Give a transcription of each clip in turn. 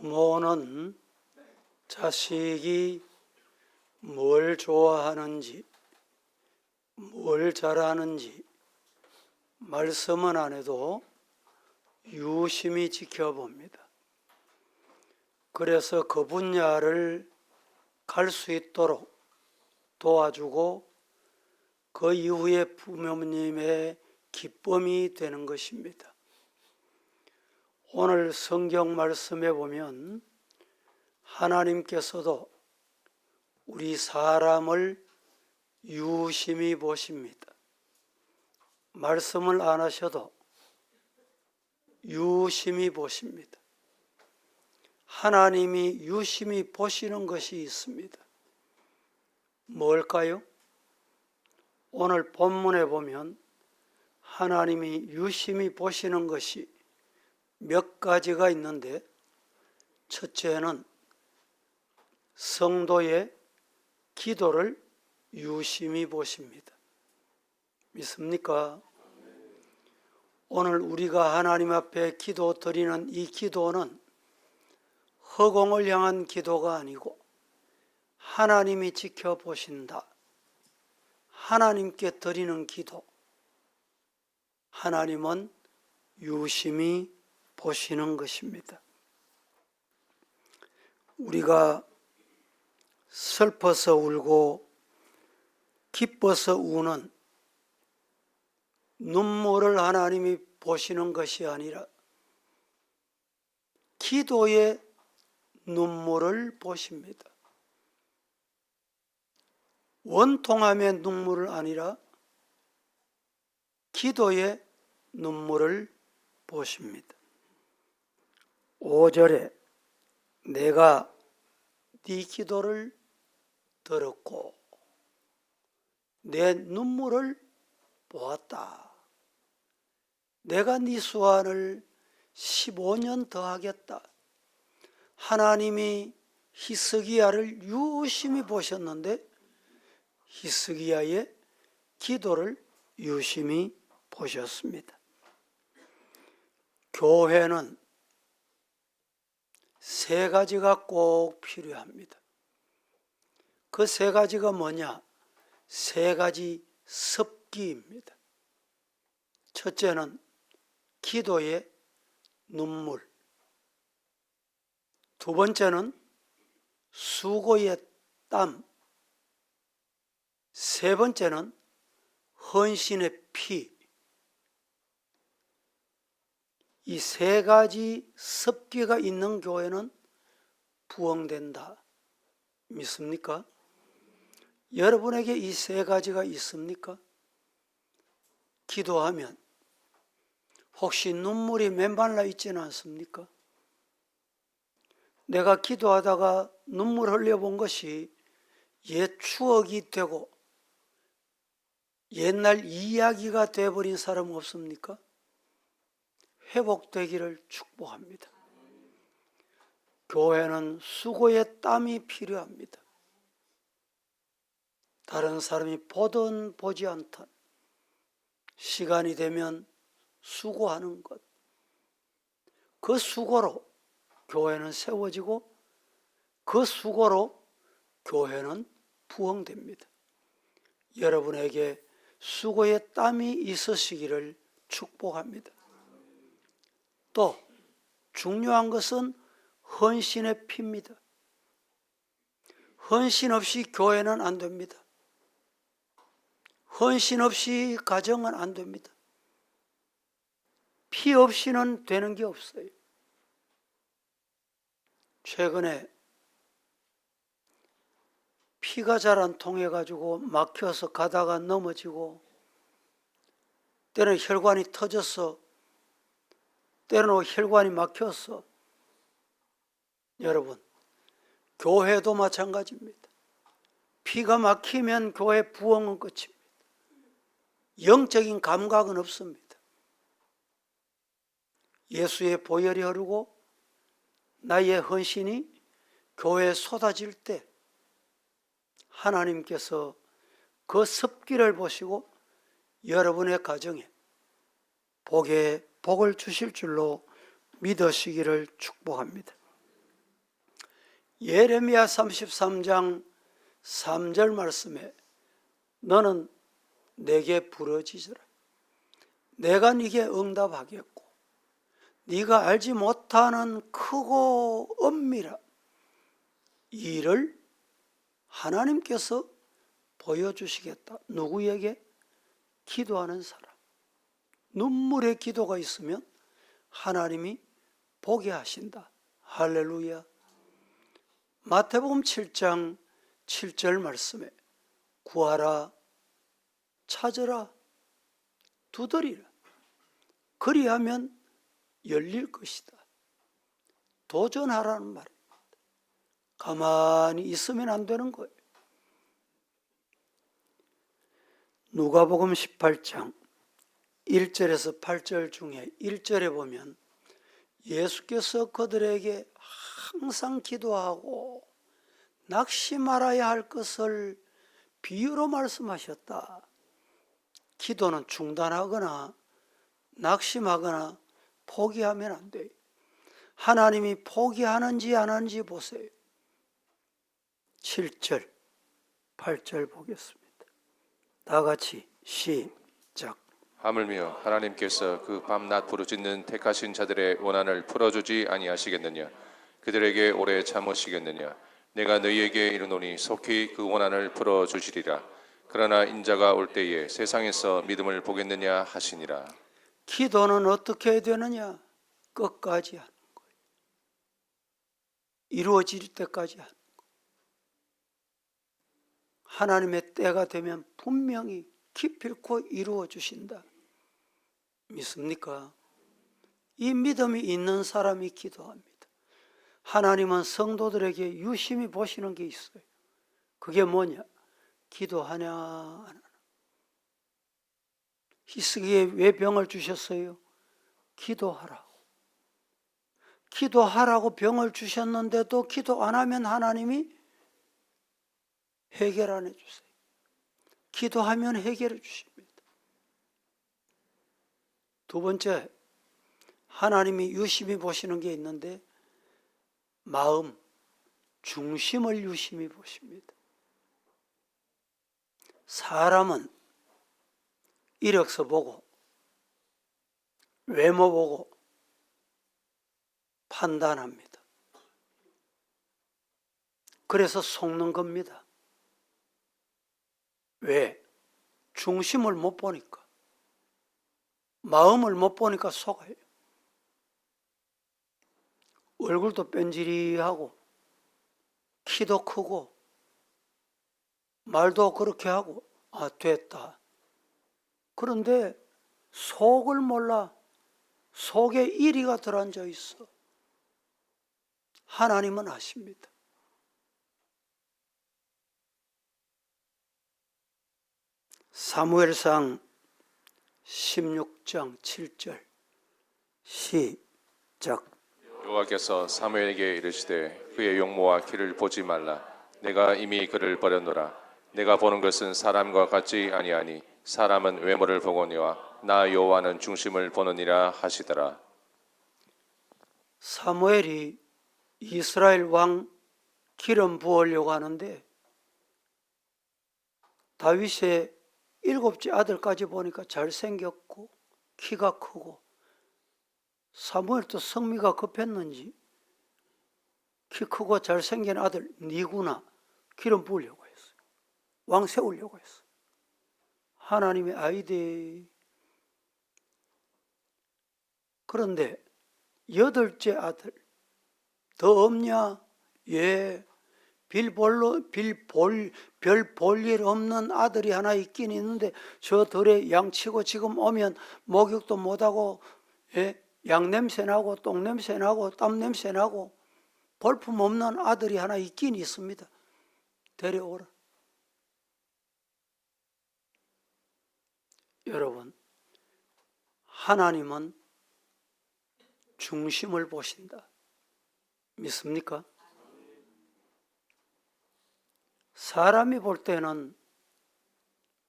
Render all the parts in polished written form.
부모는 자식이 뭘 좋아하는지, 뭘 잘하는지 말씀은 안 해도 유심히 지켜봅니다. 그래서 그 분야를 갈 수 있도록 도와주고 그 이후에 부모님의 기쁨이 되는 것입니다. 오늘 성경 말씀에 보면 하나님께서도 우리 사람을 유심히 보십니다. 말씀을 안 하셔도 유심히 보십니다. 하나님이 유심히 보시는 것이 있습니다. 뭘까요? 오늘 본문에 보면 하나님이 유심히 보시는 것이 몇 가지가 있는데, 첫째는 성도의 기도를 유심히 보십니다. 믿습니까? 오늘 우리가 하나님 앞에 기도 드리는 이 기도는 허공을 향한 기도가 아니고 하나님이 지켜보신다. 하나님께 드리는 기도. 하나님은 유심히 보시는 것입니다. 우리가 슬퍼서 울고 기뻐서 우는 눈물을 하나님이 보시는 것이 아니라 기도의 눈물을 보십니다. 원통함의 눈물을 아니라 기도의 눈물을 보십니다. 5절에 내가 네 기도를 들었고 내 눈물을 보았다. 내가 네 수완을 15년 더 하겠다. 하나님이 히스기야를 유심히 보셨는데 히스기야의 기도를 유심히 보셨습니다. 교회는 세 가지가 꼭 필요합니다. 그 세 가지가 뭐냐? 세 가지 습기입니다. 첫째는 기도의 눈물, 두 번째는 수고의 땀, 세 번째는 헌신의 피. 이 세 가지 습기가 있는 교회는 부흥된다. 믿습니까? 여러분에게 이 세 가지가 있습니까? 기도하면 혹시 눈물이 맨발라 있지는 않습니까? 내가 기도하다가 눈물 흘려본 것이 옛 추억이 되고 옛날 이야기가 되어버린 사람 없습니까? 회복되기를 축복합니다. 교회는 수고의 땀이 필요합니다. 다른 사람이 보든 보지 않든 시간이 되면 수고하는 것. 그 수고로 교회는 세워지고 그 수고로 교회는 부흥됩니다. 여러분에게 수고의 땀이 있으시기를 축복합니다. 또 중요한 것은 헌신의 피입니다. 헌신 없이 교회는 안 됩니다. 헌신 없이 가정은 안 됩니다. 피 없이는 되는 게 없어요. 최근에 피가 잘 안 통해가지고 막혀서 가다가 넘어지고 때로는 혈관이 터져서 때로는 혈관이 막혀서 여러분 교회도 마찬가지입니다. 피가 막히면 교회 부흥은 끝입니다. 영적인 감각은 없습니다. 예수의 보혈이 흐르고 나의 헌신이 교회에 쏟아질 때 하나님께서 그 습기를 보시고 여러분의 가정에 복에 복을 주실 줄로 믿으시기를 축복합니다. 예레미야 33장 3절 말씀에 너는 내게 부르짖으라. 내가 네게 응답하겠고 네가 알지 못하는 크고 엄밀한 일을 하나님께서 보여주시겠다. 누구에게? 기도하는 사람. 눈물의 기도가 있으면 하나님이 보게 하신다. 할렐루야. 마태복음 7장 7절 말씀에 구하라, 찾으라, 두드리라. 그리하면 열릴 것이다. 도전하라는 말입니다. 가만히 있으면 안 되는 거예요. 누가복음 18장 1절에서 8절 중에 1절에 보면 예수께서 그들에게 항상 기도하고 낙심말아야 할 것을 비유로 말씀하셨다. 기도는 중단하거나 낙심하거나 포기하면 안 돼요. 하나님이 포기하는지 안 하는지 보세요. 7절, 8절 보겠습니다. 다 같이 시작. 하물며 하나님께서 그 밤낮 부르짖는 택하신 자들의 원한을 풀어주지 아니하시겠느냐? 그들에게 오래 참으시겠느냐? 내가 너희에게 이르노니 속히 그 원한을 풀어주시리라. 그러나 인자가 올 때에 세상에서 믿음을 보겠느냐 하시니라. 기도는 어떻게 해야 되느냐? 끝까지 하는 거예요. 이루어질 때까지 하는 거예요. 하나님의 때가 되면 분명히 기필코 이루어 주신다. 믿습니까? 이 믿음이 있는 사람이 기도합니다. 하나님은 성도들에게 유심히 보시는 게 있어요. 그게 뭐냐? 기도하냐 안 하냐. 히스기야에 왜 병을 주셨어요? 기도하라고. 기도하라고 병을 주셨는데도 기도 안 하면 하나님이 해결 안 해주세요. 기도하면 해결해 주십니다. 두 번째, 하나님이 유심히 보시는 게 있는데 마음, 중심을 유심히 보십니다. 사람은 이력서 보고 외모 보고 판단합니다. 그래서 속는 겁니다. 왜? 중심을 못 보니까. 마음을 못 보니까 속아요. 얼굴도 뺀질이하고 키도 크고 말도 그렇게 하고 됐다. 그런데 속을 몰라. 속에 이리가 들어앉아 있어. 하나님은 아십니다. 사무엘상 16장 7절 시작. 여호와께서 사무엘에게 이르시되 그의 용모와 키를 보지 말라. 내가 이미 그를 버렸노라. 내가 보는 것은 사람과 같지 아니하니 사람은 외모를 보거니와 나 여호와는 중심을 보느니라 하시더라. 사무엘이 이스라엘 왕 기름 부으려고 하는데 다윗의 7째 아들까지 보니까 잘생겼고 키가 크고 사무엘도 성미가 급했는지 키 크고 잘생긴 아들 니구나 기름 부으려고 했어요. 왕 세우려고 했어요. 하나님의 아이디. 그런데 8째 아들 더 없냐? 예. 별 볼 일 없는 아들이 하나 있긴 있는데 저 들에 양치고 지금 오면 목욕도 못하고 양 냄새 나고 똥 냄새 나고 땀 냄새 나고 볼품 없는 아들이 하나 있긴 있습니다. 데려오라. 여러분, 하나님은 중심을 보신다. 믿습니까? 사람이 볼 때는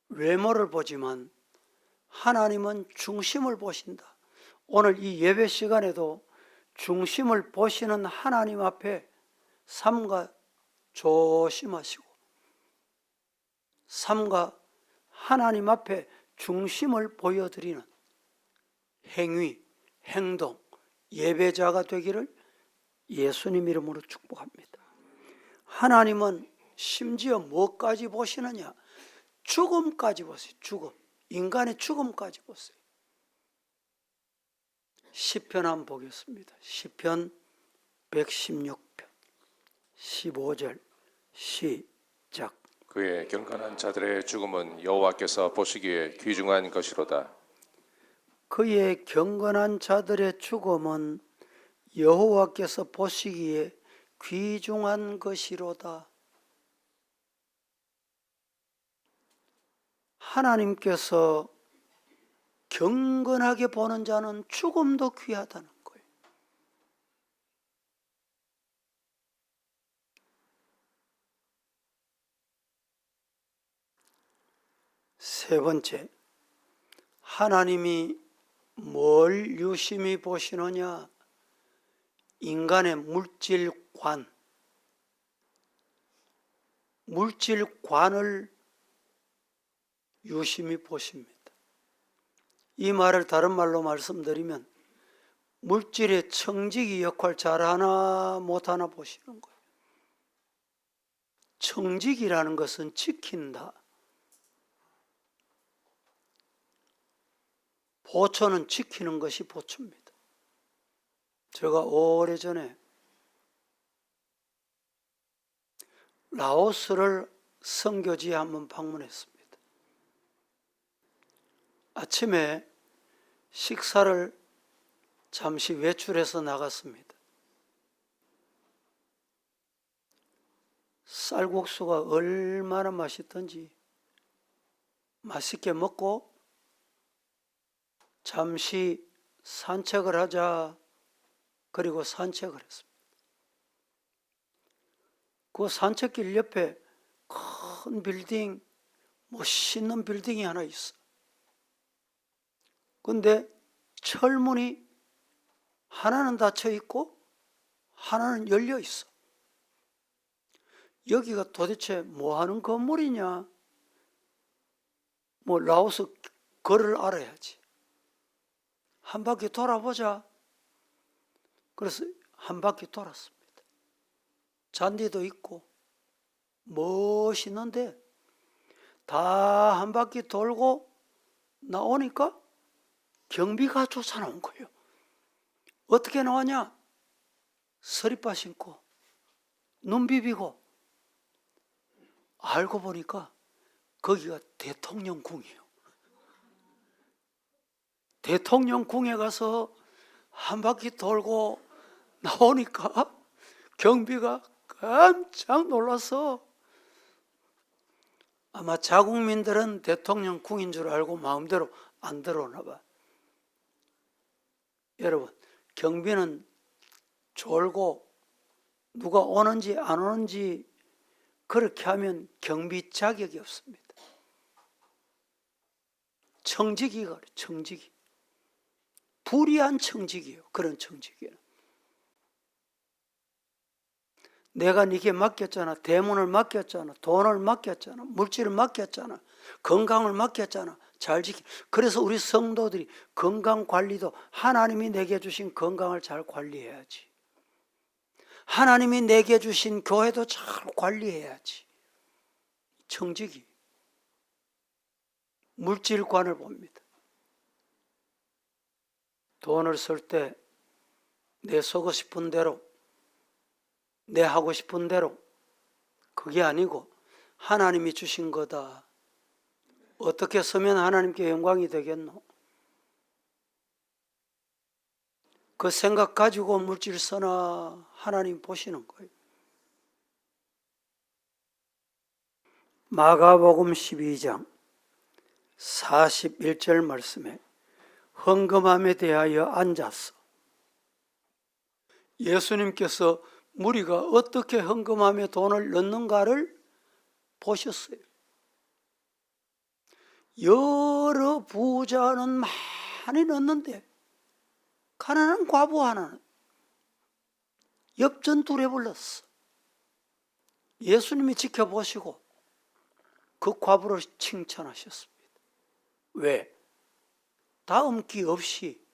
외모를 보지만 하나님은 중심을 보신다. 오늘 이 예배 시간에도 중심을 보시는 하나님 앞에 삼가 조심하시고 삼가 하나님 앞에 중심을 보여드리는 행위, 행동, 예배자가 되기를 예수님 이름으로 축복합니다. 하나님은 심지어 뭐까지 보시느냐? 죽음까지 보세요. 죽음. 인간의 죽음까지 보세요. 시편 한번 보겠습니다. 시편 116편 15절 시작. 그의 경건한 자들의 죽음은 여호와께서 보시기에 귀중한 것이로다. 그의 경건한 자들의 죽음은 여호와께서 보시기에 귀중한 것이로다. 하나님께서 경건하게 보는 자는 죽음도 귀하다는 거예요. 세 번째, 하나님이 뭘 유심히 보시느냐? 인간의 물질관을 유심히 보십니다. 이 말을 다른 말로 말씀드리면 물질의 청지기 역할 잘하나 못하나 보시는 거예요. 청지기라는 것은 지킨다. 보초는 지키는 것이 보초입니다. 제가 오래전에 라오스를 선교지에 한번 방문했습니다. 아침에 식사를 잠시 외출해서 나갔습니다. 쌀국수가 얼마나 맛있던지 맛있게 먹고 잠시 산책을 하자. 그리고 산책을 했습니다. 그 산책길 옆에 큰 빌딩, 멋있는 빌딩이 하나 있어. 근데 철문이 하나는 닫혀 있고 하나는 열려 있어. 여기가 도대체 뭐 하는 건물이냐? 뭐 라오스 거를 알아야지. 한 바퀴 돌아보자. 그래서 한 바퀴 돌았습니다. 잔디도 있고 멋있는데 다 한 바퀴 돌고 나오니까 경비가 쫓아나온 거예요. 어떻게 나왔냐? 서리빠 신고 눈 비비고. 알고 보니까 거기가 대통령궁이에요. 대통령궁에 가서 한 바퀴 돌고 나오니까 경비가 깜짝 놀라서 아마 자국민들은 대통령궁인 줄 알고 마음대로 안 들어오나 봐. 여러분, 경비는 졸고 누가 오는지 안 오는지 그렇게 하면 경비 자격이 없습니다. 청지기가 그래, 청지기. 불의한 청지기예요. 그런 청지기는. 내가 네게 맡겼잖아. 대문을 맡겼잖아. 돈을 맡겼잖아. 물질을 맡겼잖아. 건강을 맡겼잖아. 잘 지키. 그래서 우리 성도들이 건강 관리도 하나님이 내게 주신 건강을 잘 관리해야지. 하나님이 내게 주신 교회도 잘 관리해야지. 청지기. 물질관을 봅니다. 돈을 쓸 때 내 쓰고 싶은 대로, 내 하고 싶은 대로, 그게 아니고 하나님이 주신 거다. 어떻게 쓰면 하나님께 영광이 되겠노? 그 생각 가지고 물질 쓰나 하나님 보시는 거예요. 마가복음 12장 41절 말씀에 헌금함에 대하여 앉아서 예수님께서 무리가 어떻게 헌금함에 돈을 넣는가를 보셨어요. 여러 부자는 많이 넣는데 가난한 과부 하나는 엽전 두레 불렀어. 예수님이 지켜보시고 그 과부를 칭찬하셨습니다. 왜? 다음 기 없이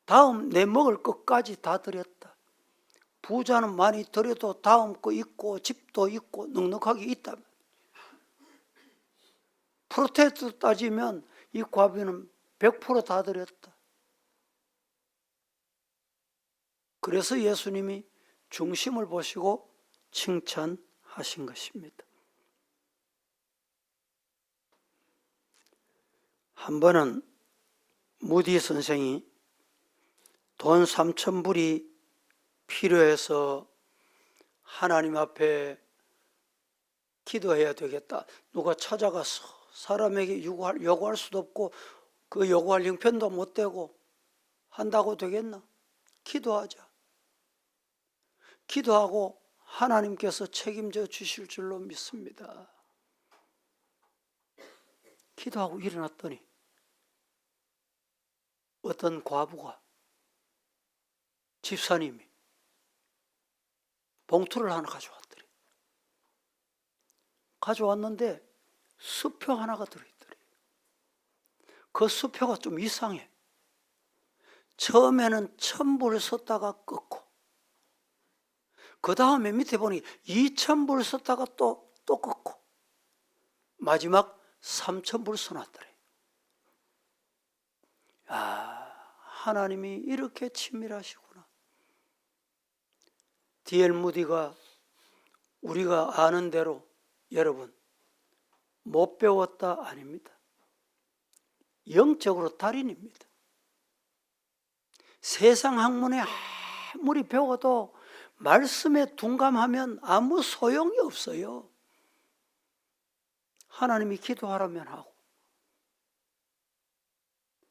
다음 내 먹을 것까지 다 드렸다. 부자는 많이 드려도 다음 거 있고 집도 있고 넉넉하게 있다. 프로테스트 따지면 이 과부는 100% 다 드렸다. 그래서 예수님이 중심을 보시고 칭찬하신 것입니다. 한 번은 무디 선생이 돈 3,000불이 필요해서 하나님 앞에 기도해야 되겠다. 누가 찾아가서 사람에게 요구할 수도 없고 그 요구할 형편도 못 되고 한다고 되겠나? 기도하자. 기도하고 하나님께서 책임져 주실 줄로 믿습니다. 기도하고 일어났더니 어떤 과부가 집사님이 봉투를 하나 가져왔더래. 가져왔는데 수표 하나가 들어있더래. 그 수표가 좀 이상해. 처음에는 1,000불 썼다가 끊고 그 다음에 밑에 보니 2,000불 썼다가 또 끊고 마지막 3,000불 써놨더래. 하나님이 이렇게 친밀하시구나. D.L. 무디가 우리가 아는 대로 여러분 못 배웠다 아닙니다. 영적으로 달인입니다. 세상 학문에 아무리 배워도 말씀에 둔감하면 아무 소용이 없어요. 하나님이 기도하라면 하고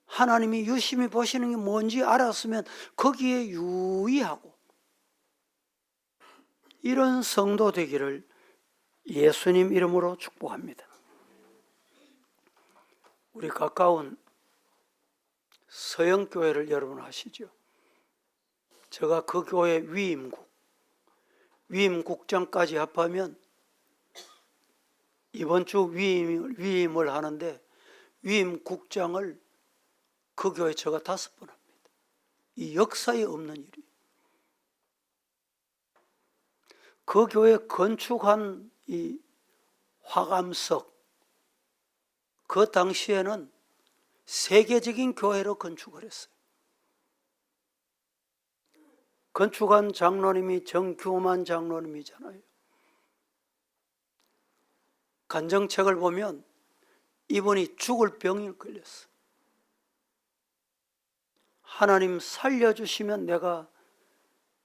하나님이 유심히 보시는 게 뭔지 알았으면 거기에 유의하고 이런 성도 되기를 예수님 이름으로 축복합니다. 우리 가까운 서영교회를 여러분 아시죠? 제가 그 교회 위임국장까지 합하면 이번 주 위임을 하는데 위임국장을 그 교회 제가 5번 합니다. 이 역사에 없는 일이. 그 교회 건축한 이 화감석, 그 당시에는 세계적인 교회로 건축을 했어요. 건축한 장로님이 정규만 장로님이잖아요. 간정책을 보면 이분이 죽을 병에 걸렸어요. 하나님 살려주시면 내가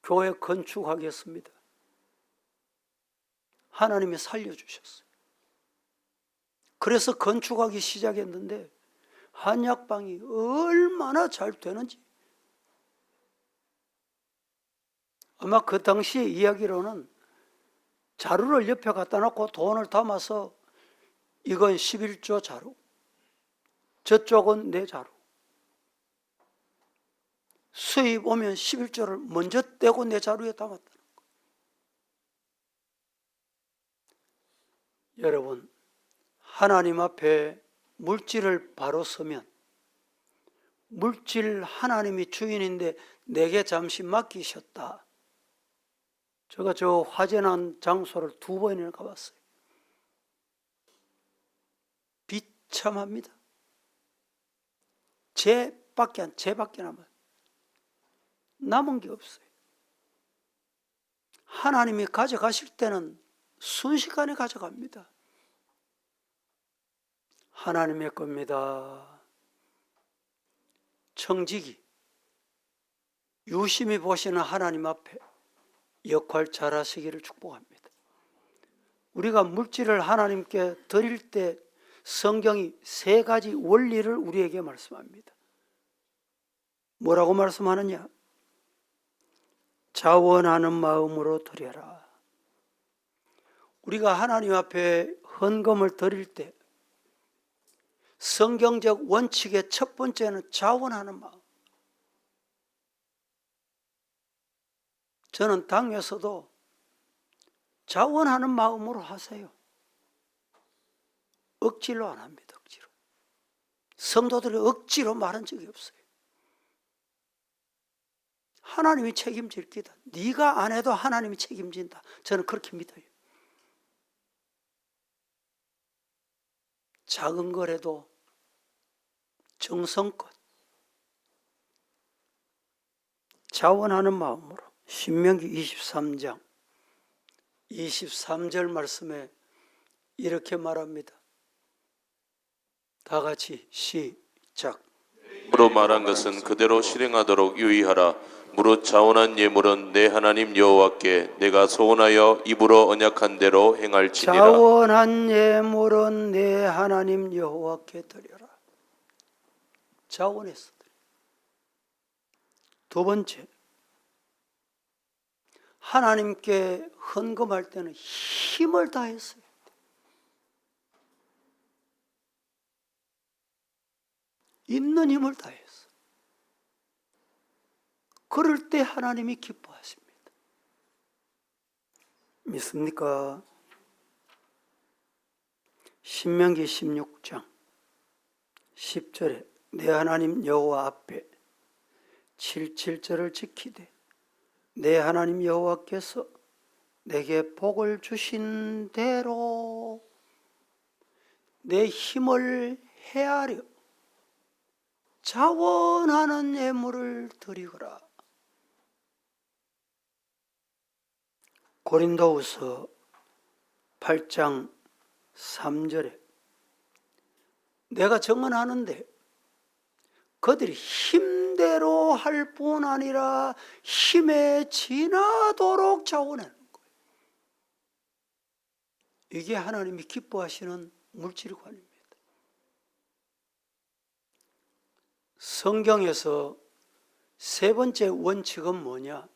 교회 건축하겠습니다. 하나님이 살려주셨어요. 그래서 건축하기 시작했는데 한약방이 얼마나 잘 되는지. 아마 그 당시 이야기로는 자루를 옆에 갖다 놓고 돈을 담아서 이건 11조 자루, 저쪽은 내 자루. 수입 오면 11조를 먼저 떼고 내 자루에 담았다는 거예요. 여러분, 하나님 앞에 물질을 바로 서면 물질 하나님이 주인인데 내게 잠시 맡기셨다. 제가 저 화재난 장소를 2번이나 가봤어요. 비참합니다. 죄밖에 남은 게 없어요. 하나님이 가져가실 때는 순식간에 가져갑니다. 하나님의 겁니다. 청지기, 유심히 보시는 하나님 앞에 역할 잘 하시기를 축복합니다. 우리가 물질을 하나님께 드릴 때 성경이 3가지 원리를 우리에게 말씀합니다. 뭐라고 말씀하느냐? 자원하는 마음으로 드려라. 우리가 하나님 앞에 헌금을 드릴 때 성경적 원칙의 첫 번째는 자원하는 마음. 저는 당에서도 자원하는 마음으로 하세요. 억지로 안 합니다. 억지로. 성도들이 억지로 말한 적이 없어요. 하나님이 책임질 기다. 네가 안 해도 하나님이 책임진다. 저는 그렇게 믿어요. 작은 거라도 정성껏 자원하는 마음으로. 신명기 23장 23절 말씀에 이렇게 말합니다. 다 같이 시작. 무로 말한 것은 그대로 실행하도록 유의하라. 무릇 자원한 예물은 내 하나님 여호와께 내가 소원하여 입으로 언약한 대로 행할지니라. 자원한 예물은 내 하나님 여호와께 드려라. 자원해서 드려. 두 번째, 하나님께 헌금할 때는 힘을 다했어요. 있는 힘을 다해서. 그럴 때 하나님이 기뻐하십니다. 믿습니까? 신명기 16장 10절에 내 하나님 여호와 앞에 7절을 지키되 내 하나님 여호와께서 내게 복을 주신 대로 내 힘을 헤아려 자원하는 예물을 드리거라. 고린도후서 8장 3절에 내가 정언하는데 그들이 힘대로 할 뿐 아니라 힘에 지나도록 자원하는 거예요. 이게 하나님이 기뻐하시는 물질관입니다. 성경에서 세 번째 원칙은 뭐냐?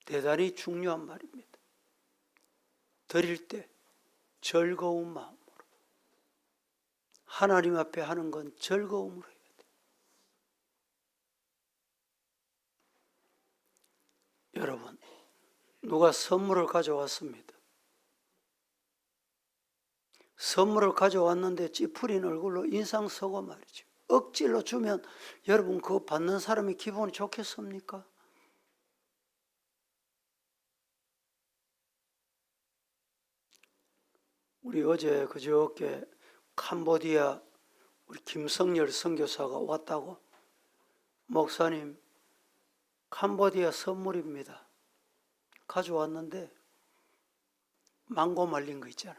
대단히 중요한 말입니다. 드릴 때 즐거운 마음으로. 하나님 앞에 하는 건 즐거움으로 해야 돼요. 여러분, 누가 선물을 가져왔습니다. 선물을 가져왔는데 찌푸린 얼굴로 인상 쓰고 말이죠. 억지로 주면 여러분 그거 받는 사람이 기분이 좋겠습니까? 우리 어제 그저께 캄보디아 우리 김성열 선교사가 왔다고. 목사님, 캄보디아 선물입니다. 가져왔는데 망고 말린 거 있잖아.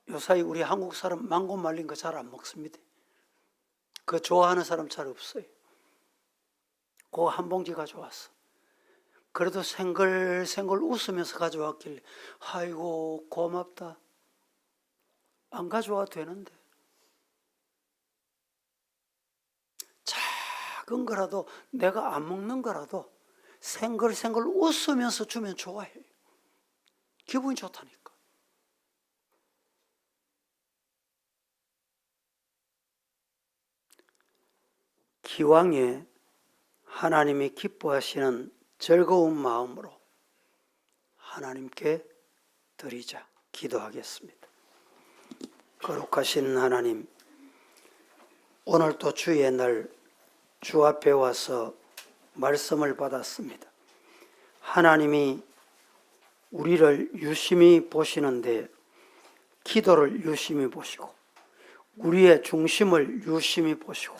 요사이 우리 한국 사람 망고 말린 거 잘 안 먹습니다. 그거 좋아하는 사람 잘 없어요. 그거 한 봉지 가져왔어. 그래도 생글생글 웃으면서 가져왔길래 아이고 고맙다. 안 가져와도 되는데. 작은 거라도 내가 안 먹는 거라도 생글생글 웃으면서 주면 좋아해요. 기분이 좋다니까. 기왕에 하나님이 기뻐하시는 즐거운 마음으로 하나님께 드리자. 기도하겠습니다. 거룩하신 하나님, 오늘 또 주의 날 주 앞에 와서 말씀을 받았습니다. 하나님이 우리를 유심히 보시는데 기도를 유심히 보시고 우리의 중심을 유심히 보시고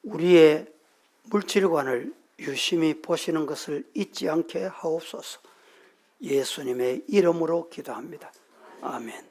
우리의 물질관을 유심히 보시는 것을 잊지 않게 하옵소서. 예수님의 이름으로 기도합니다. 아멘.